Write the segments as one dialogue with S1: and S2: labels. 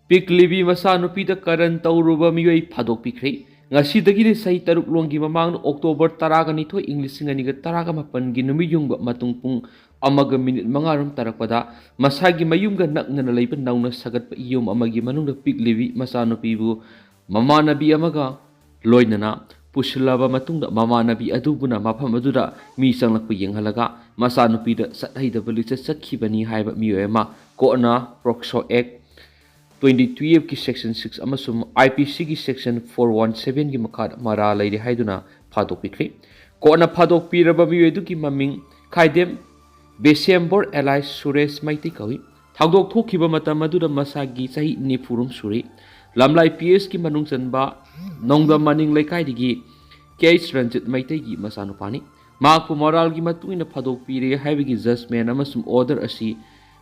S1: ꯄꯤꯛꯂꯤꯕꯤ ꯃꯆꯥꯅꯨꯄꯤꯗ ꯀꯔꯟ ꯇꯧꯔꯨꯕ ꯃꯤꯑꯣꯏ ꯐꯥꯗꯣꯛꯄꯤꯈ꯭ꯔꯦ꯫ ꯉꯁꯤꯗꯒꯤꯗꯤ ꯆꯍꯤ 6 ꯂꯣꯟꯒꯤ ꯃꯃꯥꯡꯗ ꯑꯣꯛꯇꯣꯕꯔ 12 ꯏꯪ 2018ꯒꯤ ꯅꯨꯃꯤꯠ ꯌꯨꯡꯕ ꯃꯇꯨꯡ ꯄꯨꯡ 1:05 ꯇꯥꯔꯛꯄꯗ ꯃꯁꯥꯒꯤ ꯃꯌꯨꯝꯒ ꯅꯛꯅꯅ ꯂꯩꯕ ꯅꯧꯅ ꯁꯥꯒꯠꯄ ꯌꯨꯝ ꯑꯃꯒꯤ ꯃꯅꯨꯡꯗ ꯄꯤꯛꯂꯤꯕꯤ ꯃꯆꯥꯅꯨꯄꯤꯕꯨ ꯃꯃꯥꯟꯅꯕꯤ ꯑꯃꯒ ꯂꯣꯏꯅꯅ ꯄꯨꯁꯤꯜꯂꯕ ꯃꯇꯨꯡꯗ ꯃꯃꯥꯟꯅꯕꯤ ꯑꯗꯨꯕꯨꯅ ꯃꯐꯝ ꯑꯗꯨꯗ ꯃꯤ ꯆꯪꯂꯛꯄ ꯌꯦꯡꯍꯜꯂꯒ ꯃꯆꯥꯅꯨꯄꯤꯗ ꯆꯠꯍꯩꯗꯕ ꯂꯤꯆꯠ ꯆꯠꯈꯤꯕꯅꯤ ꯍꯥꯏꯕ ꯃꯤꯑꯣꯏ ꯑꯃ ꯀꯣꯔꯠꯅ ꯄꯣꯛꯁꯣ ꯑꯦꯛ 2012ꯒꯤ ꯁꯦꯛꯁꯟ 6 ꯑꯃꯁꯨꯡ IPCꯒꯤ ꯁꯦꯛꯁꯟ 417ꯒꯤ ꯃꯈꯥꯗ ꯃꯔꯥ ꯂꯩꯔꯦ ꯍꯥꯏꯗꯨꯅ ꯐꯥꯗꯣꯛꯄꯤꯈ꯭ꯔꯦ꯫ ꯀꯣꯔꯠꯅ ꯐꯥꯗꯣꯛꯄꯤꯔꯕ ꯃꯤꯑꯣꯏ ꯑꯗꯨꯒꯤ ꯃꯃꯤꯡ ꯈꯥꯏꯗꯦꯝ ꯕꯦꯁꯦꯝꯕꯣꯔ ꯑꯦꯂꯥꯏ ꯁꯨꯔꯦꯁ ꯃꯩꯇꯩ ꯀꯧꯏ꯫ ꯊꯧꯗꯣꯛ ꯊꯣꯛꯈꯤꯕ ꯃꯇꯝ ꯑꯗꯨꯗ ꯃꯁꯥꯒꯤ ꯆꯍꯤ 90 ꯁꯨꯔꯤ꯫ ꯂꯝꯂꯥꯏ PSꯒꯤ ꯃꯅꯨꯡ ꯆꯟꯕ ꯅꯣꯡꯗꯝ ꯃꯅꯤꯡ ꯂꯩꯀꯥꯏꯗꯒꯤ KH ꯔꯟꯖꯤꯠ ꯃꯩꯇꯩꯒꯤ ꯃꯆꯥꯅꯨꯄꯥꯅꯤ꯫ ꯃꯍꯥꯛꯄꯨ ꯃꯣꯔꯥꯜꯒꯤ ꯃꯇꯨꯡ ꯏꯟꯅ ꯐꯥꯗꯣꯛꯄꯤꯔꯦ ꯍꯥꯏꯕꯒꯤ ꯖꯖꯃꯦꯟ ꯑꯃꯁꯨꯡ ꯑꯣꯔꯗꯔ ꯑꯁꯤ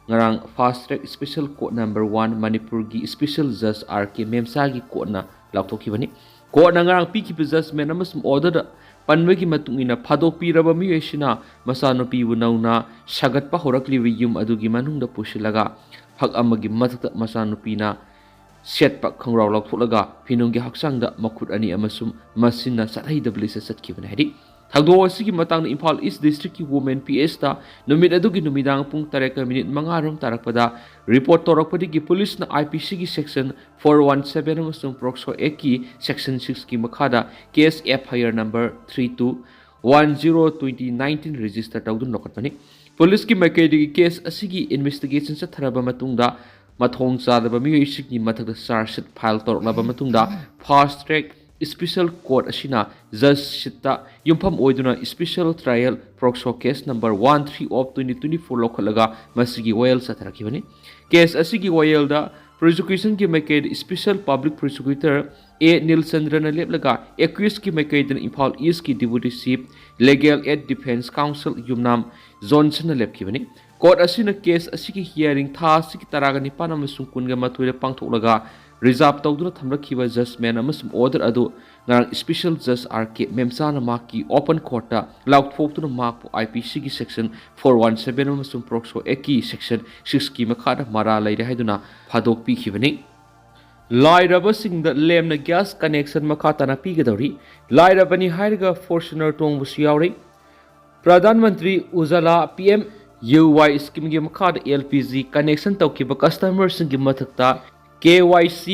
S1: ꯉꯔꯥꯡ fast track special court number 1 ꯃꯅꯤꯄꯨꯔꯒꯤ ꯁ꯭ꯄꯦꯁꯦꯜ ꯖꯖ RK ꯃꯦꯝꯁꯥꯒꯤ ꯀꯣꯔꯠꯅ ꯂꯥꯎꯊꯣꯛꯈꯤꯕꯅꯤ꯫ ꯀꯣꯔꯠꯅ ꯉꯔꯥꯡ ꯄꯤꯈꯤꯕ ꯖꯖꯃꯦꯟ ꯑꯃꯁꯨꯡ ꯑꯣꯔꯗꯔꯗ ꯄꯟꯕꯒꯤ ꯃꯇꯨꯡ ꯏꯟꯅ ꯐꯥꯗꯣꯛꯄꯤꯔꯕ ꯃꯤꯑꯣꯏꯁꯤꯅ ꯃꯆꯥꯅꯨꯄꯤꯕꯨ ꯅꯧꯅ ꯁꯥꯒꯠꯄ ꯍꯧꯔꯛꯂꯤꯕ ꯌꯨꯝ ꯑꯗꯨꯒꯤ ꯃꯅꯨꯡꯗ ꯄꯨꯁꯤꯜꯂꯒ ꯐꯛ ꯑꯃꯒꯤ ꯃꯊꯛꯇ ꯃꯆꯥꯅꯨꯄꯤꯅ ꯁꯦꯠꯄ ꯈꯣꯡꯒ꯭ꯔꯥꯎ ꯂꯧꯊꯣꯛꯂꯒ ꯐꯤꯅꯨꯡꯒꯤ ꯍꯛꯆꯥꯡꯗ ꯃꯈꯨꯠ ꯑꯅꯤ ꯑꯃꯁꯨꯡ ꯃꯁꯤꯅ ꯆꯠꯍꯩꯗꯕ ꯂꯤꯆꯠ ꯆꯠꯈꯤꯕꯅꯤ ꯍꯥꯏꯔꯤ꯫ ꯊꯧꯗꯣꯛ ꯑꯁꯤꯒꯤ ꯃꯇꯥꯡꯗ ꯏꯝꯐꯥꯜ ꯏꯁ ꯗꯤꯁꯇ꯭ꯔꯤꯛꯀꯤ ꯋꯨꯃꯦꯟ PSꯇ ꯅꯨꯃꯤꯠ ꯑꯗꯨꯒꯤ ꯅꯨꯃꯤꯗꯥꯡ ꯄꯨꯡ 8:05 ꯇꯥꯔꯛꯄꯗ ꯔꯤꯄꯣꯔꯠ ꯇꯧꯔꯛꯄꯗꯒꯤ ꯄꯨꯂꯤꯁꯅ IPCꯒꯤ ꯁꯦꯛꯁꯟ 417 ꯑꯃꯁꯨꯡ ꯄꯣꯛꯁꯣ ꯑꯦꯛꯀꯤ ꯁꯦꯛꯁꯟ 6ꯀꯤ ꯃꯈꯥꯗ ꯀꯦꯁ FIR ꯅꯝꯕꯔ 3210/2019 ꯔꯦꯖꯤꯁꯇꯔ ꯇꯧꯗꯨꯅ ꯂꯧꯈꯠꯄꯅꯤ꯫ ꯄꯨꯂꯤꯁꯀꯤ ꯃꯥꯏꯀꯩꯗꯒꯤ ꯀꯦꯁ ꯑꯁꯤꯒꯤ ꯏꯟꯚꯦꯁꯇꯤꯒꯦꯁꯟ ꯆꯠꯊꯔꯕ ꯃꯇꯨꯡꯗ ꯃꯊꯣꯡ ꯆꯥꯗꯕ ꯃꯤꯑꯣꯏꯁꯤꯡꯒꯤ ꯃꯊꯛꯇ ꯆꯥꯔꯖ ꯁꯤꯠ ꯐꯥꯏꯜ ꯇꯧꯔꯛꯂꯕ ꯃꯇꯨꯡꯗ ꯐꯥꯁꯠ ꯇ꯭ꯔꯦꯛ ꯁ꯭ꯄꯦꯁꯦꯜ ꯀꯣꯔꯠ ꯑꯁꯤꯅ ꯖꯖ ꯁꯤꯠꯇ ꯌꯨꯝꯐꯝ ꯑꯣꯏꯗꯨꯅ ꯁ꯭ꯄꯦꯁꯦꯜ ꯇ꯭ꯔꯥꯏꯌꯦꯜ ꯄꯣꯛꯁꯣ ꯀꯦꯁ ꯅꯝꯕꯔ 13/2024 ꯂꯧꯈꯠꯂꯒ ꯃꯁꯤꯒꯤ ꯋꯥꯌꯦꯜ ꯆꯠꯊꯔꯛꯈꯤꯕꯅꯤ꯫ ꯀꯦꯁ ꯑꯁꯤꯒꯤ ꯋꯥꯌꯦꯜꯗ ꯄ꯭ꯔꯣꯁꯤꯀ꯭ꯌꯨꯁꯟꯒꯤ ꯃꯥꯏꯀꯩꯗ ꯁ꯭ꯄꯦꯁꯦꯜ ꯄꯕ꯭ꯂꯤꯛ ꯄ꯭ꯔꯣꯁꯤꯀ꯭ꯌꯨꯇꯔ A. ꯅꯤꯜꯆꯟꯗ꯭ꯔꯅ ꯂꯦꯞꯂꯒ ꯑꯦꯀ꯭ꯌꯨꯁꯀꯤ ꯃꯥꯏꯀꯩꯗꯅ ꯏꯝꯐꯥꯜ ꯏꯁꯀꯤ ꯗꯤꯄꯨꯇꯤ ꯆꯤꯐ ꯂꯤꯒꯦꯜ ꯑꯦꯗ ꯗꯤꯐꯦꯟꯁ ꯀꯥꯎꯟꯁꯤꯜ ꯌꯨꯝꯅꯥꯝ ꯖꯣꯟꯁꯟꯅ ꯂꯦꯞꯈꯤꯕꯅꯤ꯫ ꯀꯣꯔꯠ ꯑꯁꯤꯅ ꯀꯦꯁ ꯑꯁꯤꯒꯤ ꯍꯤꯌꯥꯔꯤꯡ ꯊꯥ ꯑꯁꯤꯒꯤ 19 ꯑꯃꯁꯨꯡ 22ꯗ ꯄꯥꯡꯊꯣꯛꯂꯒ ꯔꯤꯖꯥꯔꯚ ꯇꯧꯗꯨꯅ ꯊꯝꯂꯛꯈꯤꯕ ꯖꯖꯃꯦꯟ ꯑꯃꯁꯨꯡ ꯑꯣꯔꯗꯔ ꯑꯗꯨ ꯉꯔꯥꯡ ꯁ꯭ꯄꯦꯁꯦꯜ ꯖꯖ RK ꯃꯦꯝꯁꯥꯅ ꯃꯍꯥꯛꯀꯤ ꯑꯣꯄꯟ ꯀꯣꯔꯠꯇ ꯂꯥꯎꯊꯣꯛꯇꯨꯅ ꯃꯍꯥꯛꯄꯨ IPCꯒꯤ ꯁꯦꯛꯁꯟ 417 ꯑꯃꯁꯨꯡ ꯄꯣꯛꯁꯣ ꯑꯦꯛꯀꯤ ꯁꯦꯛꯁꯟ 6ꯀꯤ ꯃꯈꯥꯗ ꯃꯔꯥ ꯂꯩꯔꯦ ꯍꯥꯏꯗꯨꯅ ꯐꯥꯗꯣꯛꯄꯤꯈꯤꯕꯅꯤ꯫ ꯂꯥꯏꯔꯕꯁꯤꯡꯗ ꯂꯦꯝꯅ ꯒ꯭ꯌꯥꯁ ꯀꯅꯦꯛꯁꯟ ꯃꯈꯥ ꯇꯥꯅ ꯄꯤꯒꯗꯧꯔꯤ꯫ ꯂꯥꯏꯔꯕꯅꯤ ꯍꯥꯏꯔꯒ ꯐꯣꯔꯆꯨꯅꯔ ꯇꯣꯡꯕꯁꯨ ꯌꯥꯎꯔꯤ꯫ ꯄ꯭ꯔꯙꯥꯟ ꯃꯟꯇ꯭ꯔꯤ ꯎꯖꯥꯂꯥ PMUY ꯁ꯭ꯀꯤꯝꯒꯤ ꯃꯈꯥꯗ LPG ꯀꯅꯦꯛꯁꯟ ꯇꯧꯈꯤꯕ ꯀꯁꯇꯃꯔꯁꯤꯡꯒꯤ ꯃꯊꯛꯇ KYC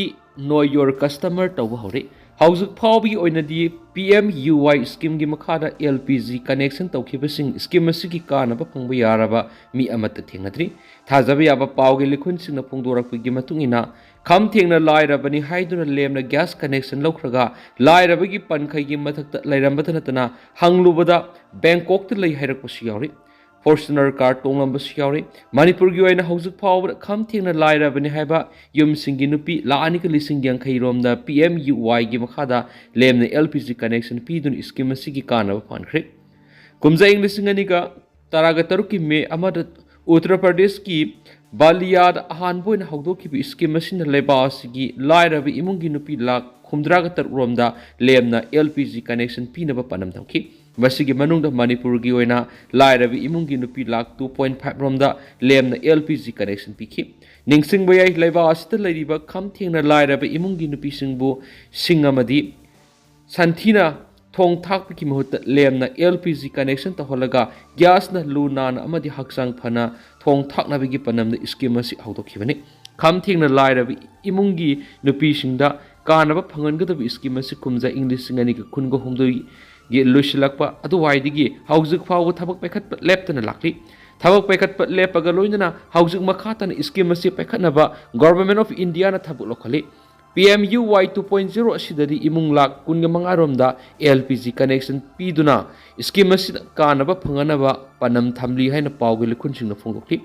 S1: ꯅꯣ ꯌꯣꯔ ꯀꯁꯇꯃꯔ ꯇꯧꯕ ꯍꯧꯔꯤ꯫ ꯍꯧꯖꯤꯛ ꯐꯥꯎꯕꯒꯤ ꯑꯣꯏꯅꯗꯤ PMUY ꯁ꯭ꯀꯤꯝꯒꯤ ꯃꯈꯥꯗ LPG ꯀꯅꯦꯛꯁꯟ ꯇꯧꯈꯤꯕꯁꯤꯡ ꯁ꯭ꯀꯤꯝ ꯑꯁꯤꯒꯤ ꯀꯥꯟꯅꯕ ꯐꯪꯕ ꯌꯥꯔꯕ ꯃꯤ ꯑꯃꯠꯇ ꯊꯦꯡꯅꯗ꯭ꯔꯤ꯫ ꯊꯥꯖꯕ ꯌꯥꯕ ꯄꯥꯎꯒꯤ ꯂꯤꯈꯨꯟꯁꯤꯡꯅ ꯐꯣꯡꯗꯣꯔꯛꯄꯒꯤ ꯃꯇꯨꯡ ꯏꯟꯅ ꯈꯝ ꯊꯦꯡꯅ ꯂꯥꯏꯔꯕꯅꯤ ꯍꯥꯏꯗꯨꯅ ꯂꯦꯝꯅ ꯒ꯭ꯌꯥꯁ ꯀꯅꯦꯛꯁꯟ ꯂꯧꯈ꯭ꯔꯒ ꯂꯥꯏꯔꯕꯒꯤ ꯄꯟꯈꯩꯒꯤ ꯃꯊꯛꯇ ꯂꯩꯔꯝꯕꯇ ꯅꯠꯇꯅ ꯍꯪꯂꯨꯕꯗ ꯕꯦꯡꯀꯣꯛꯇ ꯂꯩ ꯍꯥꯏꯔꯛꯄꯁꯨ ꯌꯥꯎꯔꯤ꯫ ꯐꯣꯔꯆꯨꯅꯔ ꯀꯥꯔ ꯇꯣꯡꯂꯝꯕꯁꯨ ꯌꯥꯎꯔꯤ꯫ ꯃꯅꯤꯄꯨꯔꯒꯤ ꯑꯣꯏꯅ ꯍꯧꯖꯤꯛ ꯐꯥꯎꯕꯗ ꯈꯝ ꯊꯦꯡꯅ ꯂꯥꯏꯔꯕꯅꯤ ꯍꯥꯏꯕ ꯌꯨꯝꯁꯤꯡꯒꯤ ꯅꯨꯄꯤ 1,80,000 ꯔꯣꯝꯗ PMUYꯒꯤ ꯃꯈꯥꯗ ꯂꯦꯝꯅ LPG ꯀꯅꯦꯛꯁꯟ ꯄꯤꯗꯨꯅ ꯁ꯭ꯀꯤꯝ ꯑꯁꯤꯒꯤ ꯀꯥꯟꯅꯕ ꯐꯪꯈ꯭ꯔꯦ꯫ ꯀꯨꯝꯖꯥ ꯏꯪ 2013ꯒꯤ ꯃꯦ 1ꯗ ꯎꯠꯇꯔ ꯄ꯭ꯔꯗꯦꯁꯀꯤ ꯕꯥꯂꯤꯌꯥꯗ ꯑꯍꯥꯟꯕ ꯑꯣꯏꯅ ꯍꯧꯗꯣꯛꯈꯤꯕ ꯁ꯭ꯀꯤꯝ ꯑꯁꯤꯅ ꯂꯩꯕꯥꯛ ꯑꯁꯤꯒꯤ ꯂꯥꯏꯔꯕ ꯏꯃꯨꯡꯒꯤ ꯅꯨꯄꯤ 63,00,000 ꯔꯣꯝꯗ ꯂꯦꯝꯅ LPG ꯀꯅꯦꯛꯁꯟ ꯄꯤꯅꯕ ꯄꯥꯟꯗꯝ ꯊꯝꯈꯤ꯫ ꯃꯁꯤꯒꯤ ꯃꯅꯨꯡꯗ ꯃꯅꯤꯄꯨꯔꯒꯤ ꯑꯣꯏꯅ ꯂꯥꯏꯔꯕ ꯏꯃꯨꯡꯒꯤ ꯅꯨꯄꯤ 2.5 ꯔꯣꯝꯗ ꯂꯦꯝꯅ LPG ꯀꯅꯦꯛꯁꯟ ꯄꯤꯈꯤ꯫ ꯅꯤꯡꯁꯤꯡꯕ ꯌꯥꯏ ꯂꯩꯕꯥꯛ ꯑꯁꯤꯗ ꯂꯩꯔꯤꯕ ꯈꯝ ꯊꯦꯡꯅ ꯂꯥꯏꯔꯕ ꯏꯃꯨꯡꯒꯤ ꯅꯨꯄꯤꯁꯤꯡꯕꯨ ꯑꯃꯗꯤ ꯁꯟꯊꯤꯅ ꯊꯣꯡ ꯊꯥꯛꯄꯒꯤ ꯃꯍꯨꯠꯇ ꯂꯦꯝꯅ LPG ꯀꯅꯦꯛꯁꯟ ꯇꯧꯍꯜꯂꯒ ꯒ꯭ꯌꯥꯁꯅ ꯂꯨ ꯅꯥꯟꯅ ꯑꯃꯗꯤ ꯍꯛꯆꯥꯡ ꯐꯅ ꯊꯣꯡ ꯊꯥꯛꯅꯕꯒꯤ ꯄꯥꯟꯗꯝꯗ ꯁ꯭ꯀꯤꯝ ꯑꯁꯤ ꯍꯧꯗꯣꯛꯈꯤꯕꯅꯤ꯫ ꯈꯝ ꯊꯦꯡꯅ ꯂꯥꯏꯔꯕ ꯏꯃꯨꯡꯒꯤ ꯅꯨꯄꯤꯁꯤꯡꯗ ꯀꯥꯟꯅꯕ ꯐꯪꯍꯟꯒꯗꯕ ꯁ꯭ꯀꯤꯝ ꯑꯁꯤ ꯀꯨꯝꯖꯥ ꯏꯪ 2019ꯒꯤ ꯂꯣꯏꯁꯤꯜꯂꯛꯄ ꯑꯗꯨꯋꯥꯏꯗꯒꯤ ꯍꯧꯖꯤꯛ ꯐꯥꯎꯕ ꯊꯕꯛ ꯄꯥꯏꯈꯠꯄ ꯂꯦꯞꯇꯅ ꯂꯥꯛꯂꯤ꯫ ꯊꯕꯛ ꯄꯥꯏꯈꯠꯄ ꯂꯦꯞꯄꯒ ꯂꯣꯏꯅꯅ ꯍꯧꯖꯤꯛ ꯃꯈꯥ ꯇꯥꯅ ꯁ꯭ꯀꯤꯝ ꯑꯁꯤ ꯄꯥꯏꯈꯠꯅꯕ ꯒꯚꯔꯟꯃꯦꯟꯠ ꯑꯣꯐ ꯏꯟꯗꯤꯌꯥꯅ ꯊꯕꯛ ꯂꯧꯈꯠꯂꯤ꯫ PMUY 2.0 ꯑꯁꯤꯗꯗꯤ ꯏꯃꯨꯡ 25,00,000 ꯔꯣꯝꯗ LPG ꯀꯅꯦꯛꯁꯟ ꯄꯤꯗꯨꯅ ꯁ꯭ꯀꯤꯝ ꯑꯁꯤꯗ ꯀꯥꯟꯅꯕ ꯐꯪꯍꯟꯅꯕ ꯄꯥꯟꯗꯝ ꯊꯝꯂꯤ ꯍꯥꯏꯅ ꯄꯥꯎꯒꯤ ꯂꯤꯈꯨꯟꯁꯤꯡꯅ ꯐꯣꯡꯗꯣꯛꯂꯤ꯫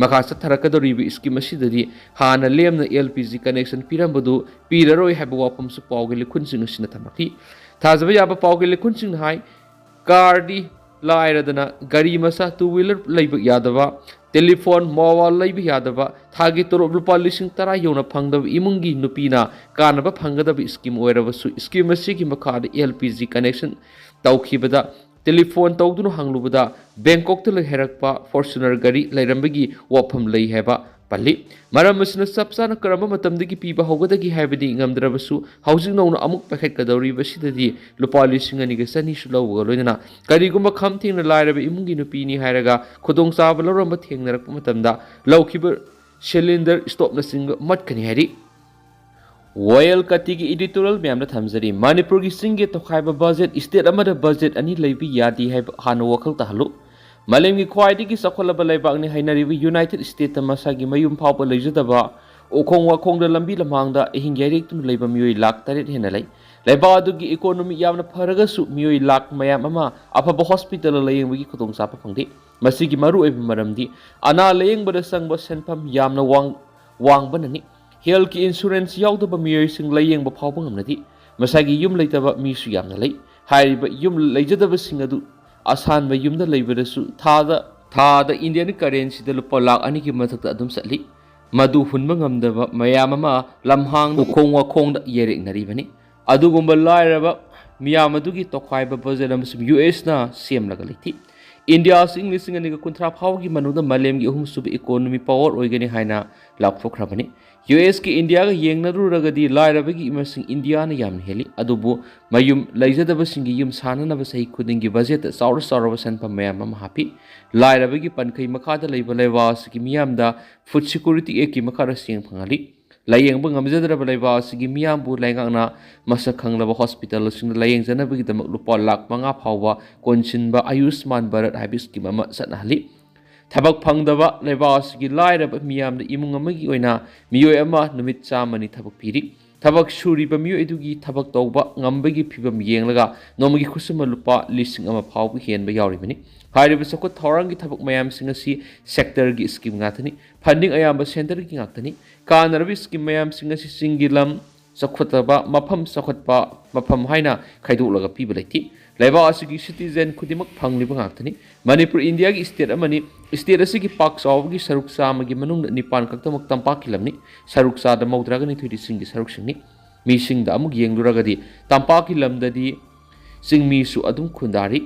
S1: ꯃꯈꯥ ꯆꯠꯊꯔꯛꯀꯗꯧꯔꯤꯕ ꯁ꯭ꯀꯤꯝ ꯑꯁꯤꯗꯗꯤ ꯍꯥꯟꯅ ꯂꯦꯝꯅ LPG ꯀꯅꯦꯛꯁꯟ ꯄꯤꯔꯝꯕꯗꯨ ꯄꯤꯔꯔꯣꯏ ꯍꯥꯏꯕ ꯋꯥꯐꯝꯁꯨ ꯄꯥꯎꯒꯤ ꯂꯤꯈꯨꯟꯁꯤꯡ ꯑꯁꯤꯅ ꯊꯝꯂꯛꯂꯤ꯫ ꯊꯥꯖꯕ ꯌꯥꯕ ꯄꯥꯎꯒꯤ ꯂꯤꯈꯨꯟꯁꯤꯡꯅ ꯍꯥꯏ ꯀꯥꯔꯗꯤ ꯂꯥꯏꯔꯗꯅ ꯒꯥꯔꯤ ꯃꯆꯥ 2 ꯋꯤꯂꯔ ꯂꯩꯕ ꯌꯥꯗꯕ, ꯇꯦꯂꯤꯐꯣꯟ ꯃꯣꯕꯥꯏꯜ ꯂꯩꯕ ꯌꯥꯗꯕ, ꯊꯥꯒꯤ ꯇꯣꯂꯣꯞ ꯂꯨꯄꯥ 10,000 ꯌꯧꯅ ꯐꯪꯗꯕ ꯏꯃꯨꯡꯒꯤ ꯅꯨꯄꯤꯅ ꯀꯥꯟꯅꯕ ꯐꯪꯒꯗꯕ ꯁ꯭ꯀꯤꯝ ꯑꯣꯏꯔꯕꯁꯨ ꯁ꯭ꯀꯤꯝ ꯑꯁꯤꯒꯤ ꯃꯈꯥꯗ LPG ꯀꯅꯦꯛꯁꯟ ꯇꯧꯈꯤꯕꯗ ꯇꯦꯂꯤꯐꯣꯟ ꯇꯧꯗꯨꯅ ꯍꯪꯂꯨꯕꯗ ꯕꯦꯡꯀꯣꯛꯇ ꯂꯩ ꯍꯥꯏꯔꯛꯄ ꯐꯣꯔꯆꯨꯅꯔ ꯒꯥꯔꯤ ꯂꯩꯔꯝꯕꯒꯤ ꯋꯥꯐꯝ ꯂꯩ ꯍꯥꯏꯕ पल्ली मरम असना सब चाना करम मतमदगी पीबा होगदगी हाइबदी ngamdrabasu housing nona amuk pakhet kadori basidadi lupa lising ani ga sani su lawga loina karigumba khamthing na lairabe imungi no pini hairaga khudong saba loramba thengnarak matamda lawkiba cylinder stop na sing matkani hari Royal Katigi editorial मैम थमजरी मणिपुर की सिंगे तोखाइब budget state अमद budget अनि लैबी यादी है हानो वखल तहलु मलेम की ख्वाइदी की सखलब लैबागनि हाइनरिब यूनाइटेड स्टेट मसागी मयुम फाव लैजदबा ओखोंग वाखोंग लंबी लमांगदा एहिंग यारिक तुम लैब मियोय लाख तरेट हेना लै लैबा अदुगी इकोनॉमी यामना फरगसु मियोय लाख मयाम अमा अफब हॉस्पिटल लयेंबगी खुदोंग साप फंगदे मसिगी मरु एब मरमदी अना लयेंबद संग सेनफम यामना वांगबननि हेल्थ की insurance याउदब मियोयसिंग लयेंब फावब ngamnadi masagi yum leitaba misu yamna lei hairiba yum leijadaba singadu asanba yumda leibadasu thada indian currency da lupa lakh ani ki mathakta adum satli madu hunba ngamdaba mayam ama lamhang khong wa khong da yerik naribani adugumba lairaba miyam adugi tokhaiba budget amasum US na sem laga leiti India English ngani ga kunthra phaw gi manuda malem gi hum sub economy power oigani haina lakphokhrabani US की India का येंगनरुरगदी लाइरबगी इमसिंग India न याम heli अदुबु मयुम लैजदबसिंग yum साननब सही खुदिंगी budget साउर साउरब सनपम मयाम म happy लाइरबगी पनखै मखादा lab लैवास की मियामदा food security ए की मखारा सिंग फंगली लायेंग ngamjadrब लैवास की मियाम बु लाइगांगना मसक खंगलब हॉस्पिटल सिंग लायेंग जनबगी दमक रुपा लाख 5 फावबा कोनसिनबा आयुष्मान भारत हाइबिस की मम सनहली थबक फंगदबा लेबास की लाइरब मियाम इमुंग अमगी ओइना मियोय अमा नुमित चामनि थबक पीरी थबक सूरीब मियोय एदुगी थबक तौबा ngambagi phibam yenglaga nomagi khusuma lupa lising ama phawbu henba yauribani hairiba sako thorangi thobak mayam singasi sector gi scheme ngathani funding ayamba center gi ngathani kanarbi scheme mayam singasi singilam sakhotaba mafam sakhotpa mafam haina khaidulaga piba leiti laiba asigi citizen khudimak phangliba ngathani manipur india gi state amani state asigi pak sawgi saruk samagi manung nipan kaktamak tampak kilamni saruk sa da maudraga ni thudi singi saruk singni mi singda amuk yengluragadi tampak kilamdadi singmi su adum khundari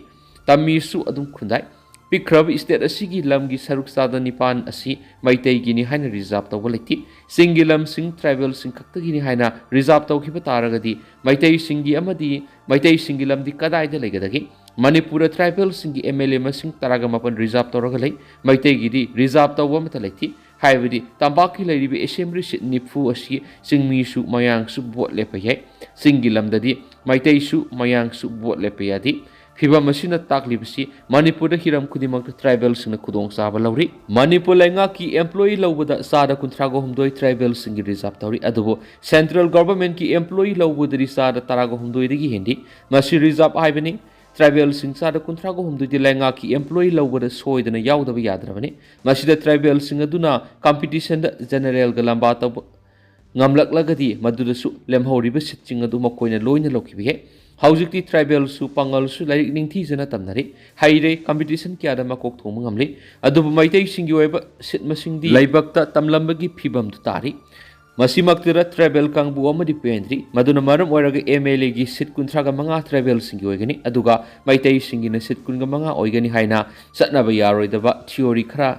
S1: tammi su adum khundai पिख्रब state असिगी लमगी सरुक सादा निपान असि मैतैगिनी हाइना reserve तौबा लेति सिंगी लम सिंग ट्राइबल सिंग खक्तगिनी हाइना रिजर्व तौखिबा तारगदी मैतै सिंगी अमदी मैतै सिंगी लमदी कदाइदा लेगदगी मणिपुर ट्राइबल सिंगी एमएलए मसिंग तरागा मपन रिजर्व तौरगा लै मैतैगिदी रिजर्व तौबा मता लेति हाइबदी तंबाकी लैरिबे असेंबली सीट निफु असि सिंगमीसु मयांगसु वोट लेपा याय सिंगी लमददी मैतैसु मयांगसु वोट लेपा यादी फिबा मसिना ताकलिबसी मणिपुर हिरम खुदिमक ट्राइबल सिंग खुदोंग साबा लौरी मणिपुर लैंगा की एम्प्लॉई लौबदा सादा कुंथ्रागो हमदोय ट्राइबल सिंग रिजर्व तौरी अदुबो सेंट्रल गवर्नमेंट की एम्प्लॉई लौबदरी सादा तरागो हमदोय दगी हिंदी मसि रिजर्व हाइबनी ट्राइबल सिंग सादा कुंथ्रागो हमदोय लैंगा की एम्प्लॉई लौबदा सोयदना यावदबा याद्रबनी मसिदा ट्राइबल सिंग अदुना कंपटीशन जनरल गलंबा तब ngamlaklagadi madudasu lemhoriba sitching adu makoina loina lokhibihe Haojik2 tribal su pangal su lairik ningthi jana tamnari haire competition kya da makok thong ngamle adubu maitai singi oiba sit masingdi laibakta tamlambagi phibam tu tari masimaktira tribal kangbu amadi pendri maduna maram oiraga MLA gi sit kunthraga manga tribal singi oigani aduga maitai singi na sit kunga manga oigani haina satnaba yaroidaba theory khara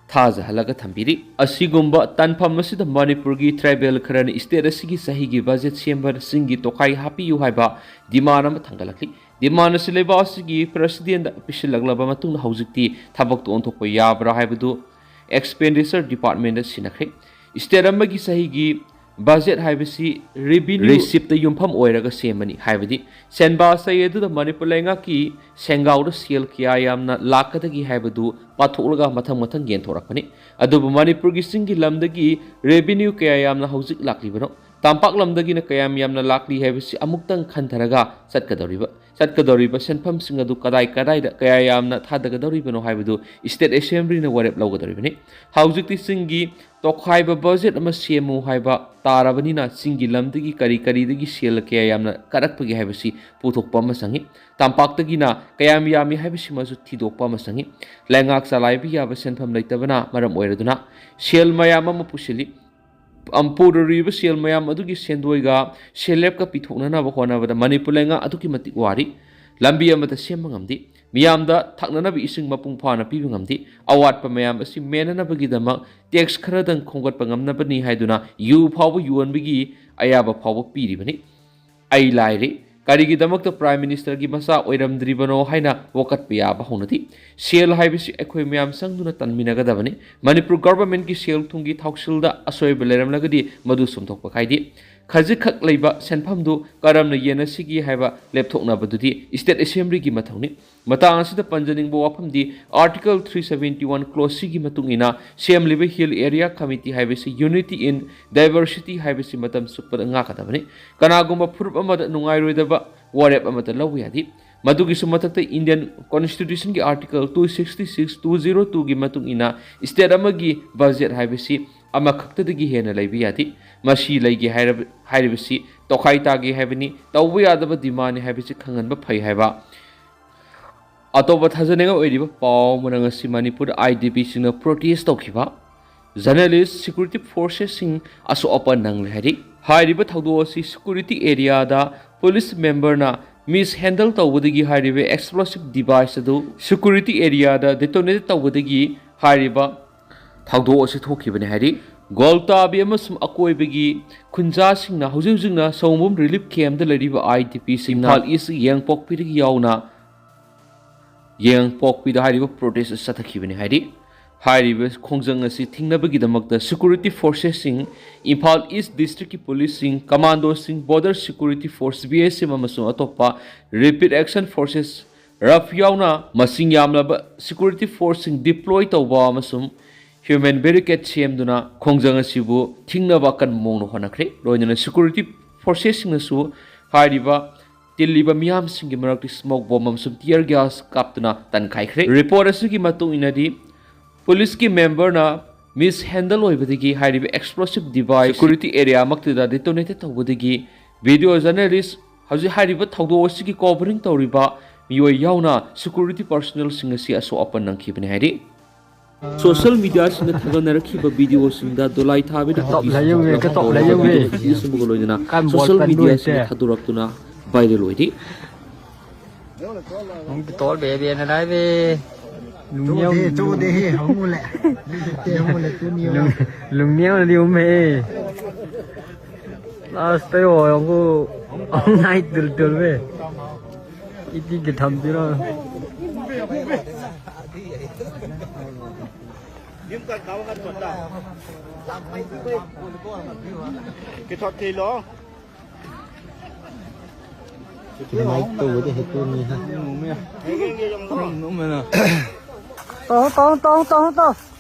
S1: थाजा हलगा थंबिरी असिगुंबा तनफम मसिदा मणिपुर की tribal खरन state असिगी सही की budget सेंबर सिंगी तोखाई happy यु हाइबा demand अम थंगलखली demand सिलेबा असिगी president पिसलगलबा मतुंग हौजिकती थबक तो ओंथोकपा याब्रा हाइबदु expenditure department सिनखरे state अमगी सही की budget हाइबसी revenue receipt युमफम ओइरगा सेमनी हाइबदी सेनबा सयेदु Manipur लैंगा की सेंगाउद cell किया यामना लाकदगी हाइबदु पाथोलगा मथंग मथंग गेंथोरकनी अदुबु मणिपुर की सिंगी लमदगी रेवेन्यू किया यामना हौजिक लाकलिबनो तांपाक लमदगी न कयाम यामना लाकली हाइबसी अमुक्तंग खंथरगा सत्कदौरिबा सेनफम सिंग अदु कदाई कदाई कया यामना थादगदौरिबनो हाइबदु स्टेट असेंबली न वरेप लौगदौरिबनी हौजिकती सिंगी तोखाइबा बजेट अमा सेमु हाइबा ताराबनिना सिंगी लमदगी करी करीदगी सेल कया यामना करकपगी हाइबसी पुथोकपा अमा संगी तांपाक्तगिना कयाम यामी हाइबसी मसु थिदोकपा अमा संगी लैंगाक सलाइबि याबा सेनफम लैतबना मरम ओइरदुना सेल मयाम अमा पुसिली अम्पुररीब सेल मयाम अदुगी सेंदोइगा सेलेप का पिथोकनानाबा होनाबदा मणिपुर लैंगा अदुकी मतिक वारी lambi amata semba ngamdi miyamda thaknanaba ising mapung phana piba ngamdi awatpa mayam asi menanabagidama tax kharadang khongatpa ngamnabani haiduna yu phawa yuanbigi ayaba phawa piribani ai laire karigidamakta prime minister gi masa oiramdribano haina wakat piyaba honati sel haibisi ekhoi mayam sangduna tanminagadabani manipur government gi sel thungi thausilda asoiba leramlagadi madu somthokpa khaidi khajikak leiba senphamdu karamna yena sigi haiba lepthoknabadudi state assembly gi mathawni matang asida panjaningbo wafamdi article 371 clause sigi matungina semliba hill area committee haibisi unity in diversity haibisi matam supad nga kadabani kanagumba furup amada nungairoidaba warep amata lawiyadi madugi sumatakta Indian Constitution gi article 266 202 gi matungina state amagi budget haibisi ama khaktadagi hena laibiyadi mashi laigi hairabisi tokhai tagi haibani tawbu yadaba dimani haibisi khanganba phai haiba atoba thajanenga oiriba paw manangasi manipur IDP singna protest tokhiba journalist security forces sing aso open nang lehari hairiba thawdo si security area da police member na mishandle tawbudagi hairiba explosive device adu security area da detonate tawbudagi hairiba thawdo si thokibane hari Goltabi amasum akoibagi khunja singna hujujungna somum relief camp da lariba IDP singna hal is yang pokpidagi yauna yang pokpida hariba protest sathakibane hari hariba khongjang asi thingnabagi damakta security forces sing Imphal East District Police sing commando sing border security force BSM amasum atopa rapid action forces raf yauna masing yamlaba security force sing deploy tawba amasum human barricade semduna khongjang asibu thingnaba kan mongno honakre loinana security forces singnasu hariba tiliba miyam singi marakti smoke bomb amsum tear gas kaptuna tankhaikhre report asigi matung inadi police ki member na mishandle oibadigi hariba explosive device security area maktida detonated tawbudigi video journalist haji hariba thawdo asigi covering tawriba miyoi yauna security personnel singasi aso open nangkhibani hari social media singa thaganarkhiba video singa dolai thabida social media singa thaduraktuna viral oidi
S2: ông tol be be na dai be lung niao liu me last tay rồi ông này từ từ về ít đi cái thầm chứ đó
S3: cái thoát thì lo
S2: máy tù thì hết tù này
S3: cái trong nó
S2: to